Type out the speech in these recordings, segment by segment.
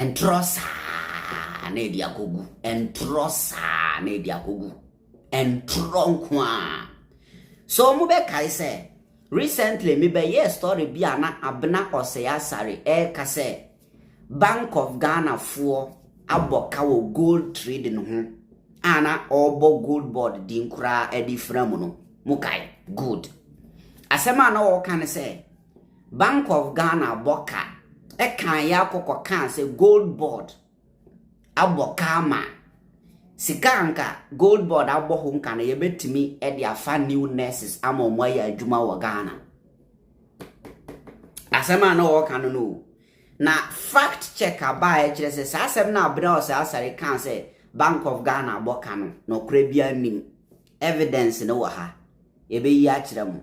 entrosa na edi akogu entrosa na edi akogu entronkwa. So mu be kai say recently me be ye story bi ana Abena Asare ka say Bank of Ghana for aboka wo gold trading ho ana obo gold board din kura edi framu no mukai good asema na wo kan say Bank of Ghana boka kan ya kokko kan say gold board aboka ma sikanka gold board aboho nka na yebetimi edi afa new nurses ama omo ya adwuma wo Ghana asema na wo kan no na fact check abaye kire say asem na Abena Asare kan say Bank of Ghana aboka no kura bia nim evidence no ha ebe yi a kire mu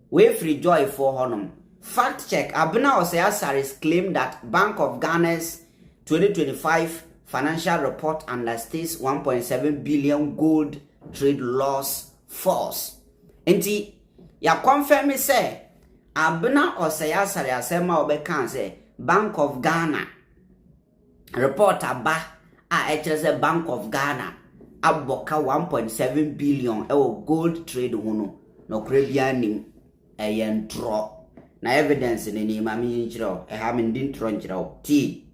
we free joy for honum fact check Abena Asare's claim that Bank of Ghana's 2025 financial report understates 1.7 billion gold trade loss false. Enti ya confirm say Abena Asare asema obekan say Bank of Ghana report aba say Bank of Ghana aboka 1.7 billion gold trade hono no krebia nim eyentro na evidence ni mami nchiro ha me din tro nchiro t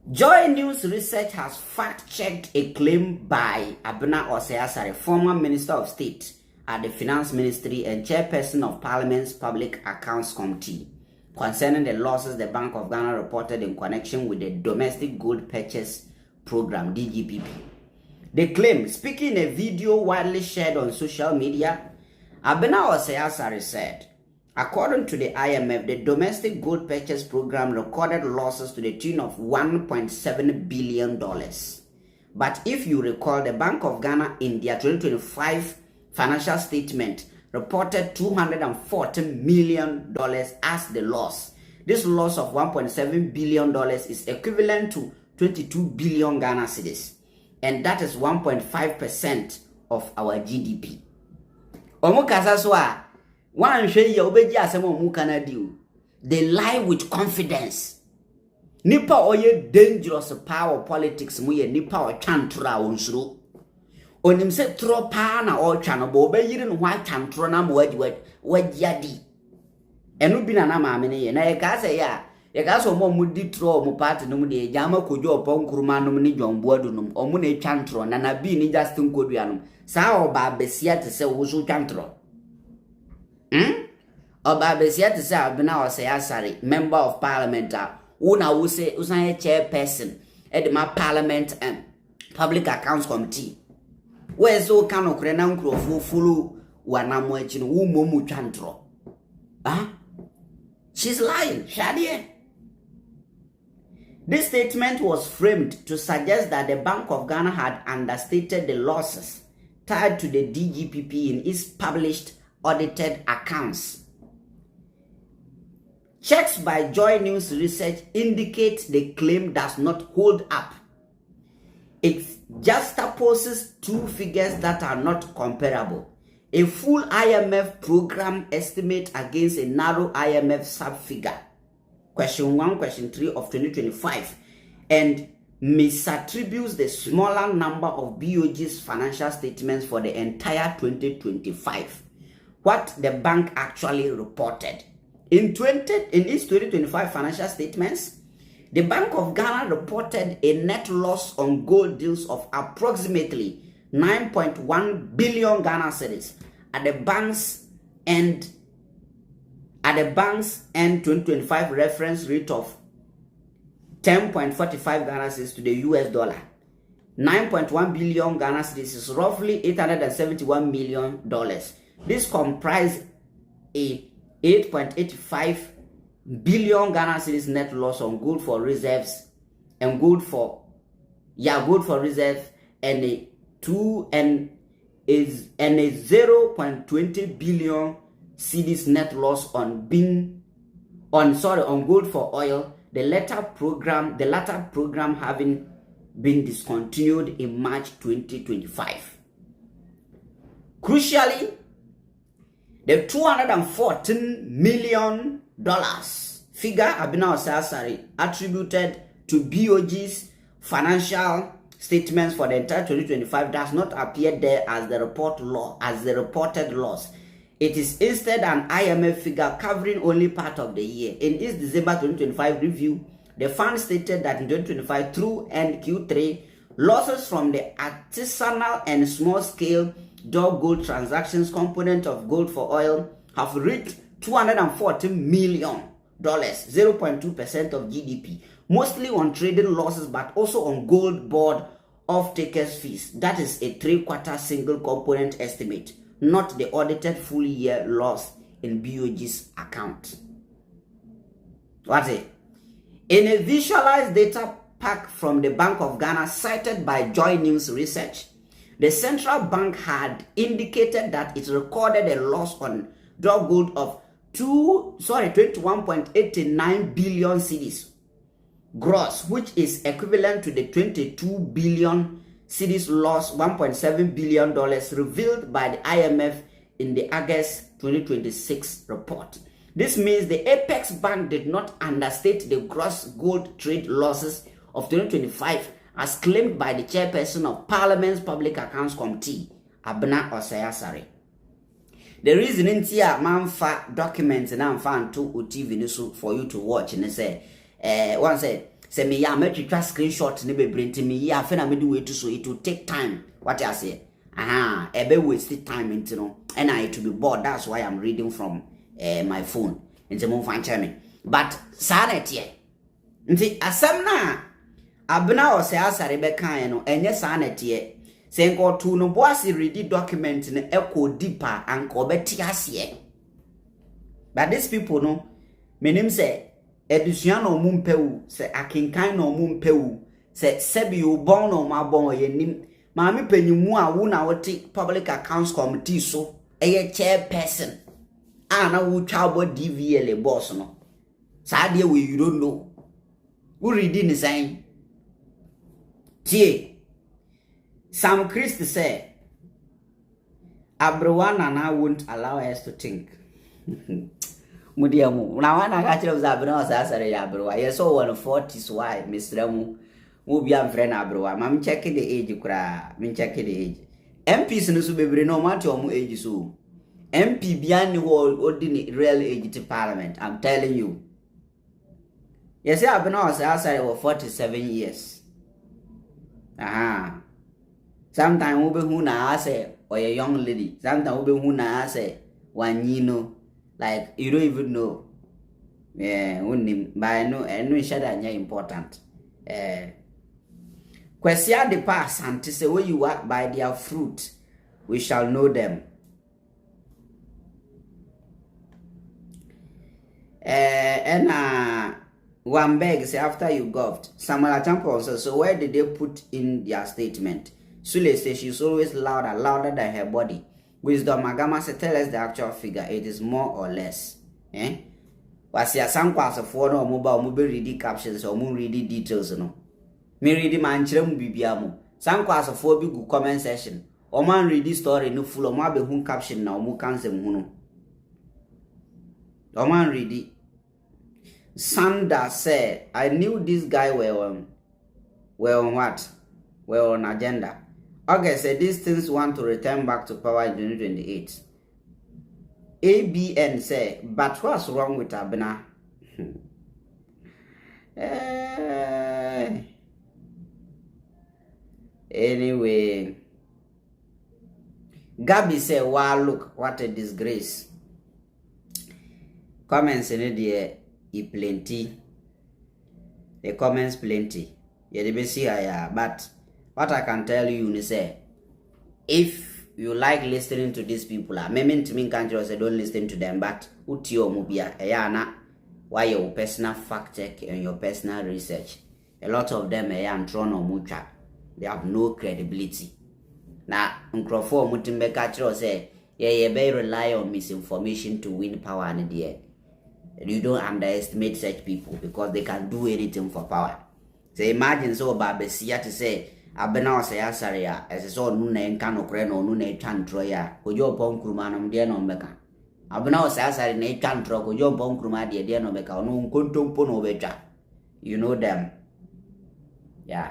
Joynews research has fact-checked a claim by Abena Asare, former Minister of State at the Finance Ministry and Chairperson of Parliament's Public Accounts Committee, concerning the losses the Bank of Ghana reported in connection with the Domestic Gold Purchase Program, DGPP. The claim, speaking in a video widely shared on social media, Abena Asare said, according to the IMF, the Domestic Gold Purchase Program recorded losses to the tune of $1.7 billion. But if you recall, the Bank of Ghana in their 2025 financial statement reported $240 million as the loss. This loss of $1.7 billion is equivalent to 22 billion Ghana cedis, and that is 1.5% of our GDP. One shey obeji asemo mu Canada. They lie with confidence. Nipa oye dangerous power politics mu ye nipa o twantra wonsuro. Onim se tro pa na o twa no bo obeyiri no hwa twantro na mo wagiadi. Enu bi na maame ne ye na ye ka se ya ye ka so mo di tro mo party no mu de jama kojo opon kuruma no ni dwonboadu no omu na twantro na bi ni Justin Kodua no sa oba besia te se wo so twantro. Oba besia te say Abena Asare, member of parliament, una wo say usan chairperson at the parliament and public accounts committee. Where so kan okre na nkrofo fulu wanamo echi no wo momu twantro. She's lying, Shadie. This statement was framed to suggest that the Bank of Ghana had understated the losses tied to the DGPP in its published audited accounts. Checks by Joynews research indicate the claim does not hold up. It juxtaposes two figures that are not comparable. A full IMF program estimate against a narrow IMF sub-figure. Question 1, question 3 of 2025. And misattributes the smaller number of BoG's financial statements for the entire 2025. What the bank actually reported. In its 2025 financial statements, the Bank of Ghana reported a net loss on gold deals of approximately 9.1 billion Ghana cedis at the bank's end 2025 reference rate of 10.45 Ghana cedis to the US dollar. 9.1 billion Ghana cedis is roughly $871 million. This comprised a 8.85 billion Ghana cedis net loss on gold for reserves and gold for reserve and a 0.20 billion cedis net loss on gold for oil. The latter program having been discontinued in March 2025. Crucially, the $214 million figure Abena Asare attributed to BoG's financial statements for the entire 2025 does not appear there as the reported loss. It is instead an IMF figure covering only part of the year. In its December 2025 review, the fund stated that in 2025 through end Q3, losses from the artisanal and small-scale dog gold transactions component of gold for oil have reached $240 million, 0.2% of GDP, mostly on trading losses but also on gold board off-takers fees. That is a 3/4 single component estimate, not the audited full year loss in BoG's account. What's it? In a visualized data pack from the Bank of Ghana cited by Joynews research, the central bank had indicated that it recorded a loss on dog gold of 21.89 billion cedis gross, which is equivalent to the 22 billion cedis loss, $1.7 billion revealed by the IMF in the August 2026 report. This means the Apex Bank did not understate the gross gold trade losses of 2025 as claimed by the chairperson of Parliament's Public Accounts Committee, Abena Asare. The reason in here, man, fa documents and I'm fan to TV for you to watch and say, one said, say me ya make you trust screenshot ne be bring to me ya fe na me do it so it will take time. What I say? Ebe waste time into no, and I to be bored. That's why I'm reading from my phone. Into mo fan me. But sanet ye. Nti asem na Abena Asare be kan no enye sanet ye. Se nko to no boase read document ne echo deeper and ko beti ase. But these people no menim say edusia no mu mpewu se akinkan no mu mpewu se sebi ubon no mabon yenim maami panyimu a wo na wote public accounts committee so eye chairperson na wo twa DVL boss no sa de we you don't know who read ni sign tie Sam Christ say Abrowana na won't allow us to think. Mudiamu na wana ka kire Abena Asare ya Abrowa yes so 140s why Mr. Mu be am friend Abrowa mam check the age kura min check the age MPs no so bebre no mate omo age so MP bia ni ho odini real age to parliament. I'm telling you, yes Abena Asare for 47 years. Sometimes we be who na say or a young lady, sometimes we be who na say one you know. Like you don't even know. Yeah, but I know that important. Question the past and to say where you work by their fruit, we shall know them. And one beg say after you governed, Samuel Champo also, so where did they put in their statement? Sule says she's always louder than her body. Wisdom Magama say tell us the actual figure. It is more or less. Was here some class of no mobile read captions or moon read details no. Me read man chrem bibiamu. Some class of 4 big comment section. Or man read this story no full of my be caption now mu cancel muno. Or man read it. Sanda said, I knew this guy were on what? Were on agenda. Okay, said these things want to return back to power in 2028. ABN said, but what's wrong with Abena? Anyway, Gabby said, wow, look, what a disgrace. Comments in the plenty. The comments plenty. Yeah, they be see here, but what I can tell you is say, if you like listening to these people, I mean to me can't say don't listen to them, but utio mubia eyana why your personal fact check and your personal research. A lot of them and thrown on mucha. They have no credibility. Now Uncrofo Mutimbe Catro say, yeah, you may rely on misinformation to win power and the air. You don't underestimate such people because they can do anything for power. So imagine so Babesia to say Abena Asare as so nuna enka no kre no nuna etwa ntroya ojo pon kuruma no de no meka Abena Asare na itwa ntroko yompo nkruma de no meka no nkontompo no beja. You know them. Yeah.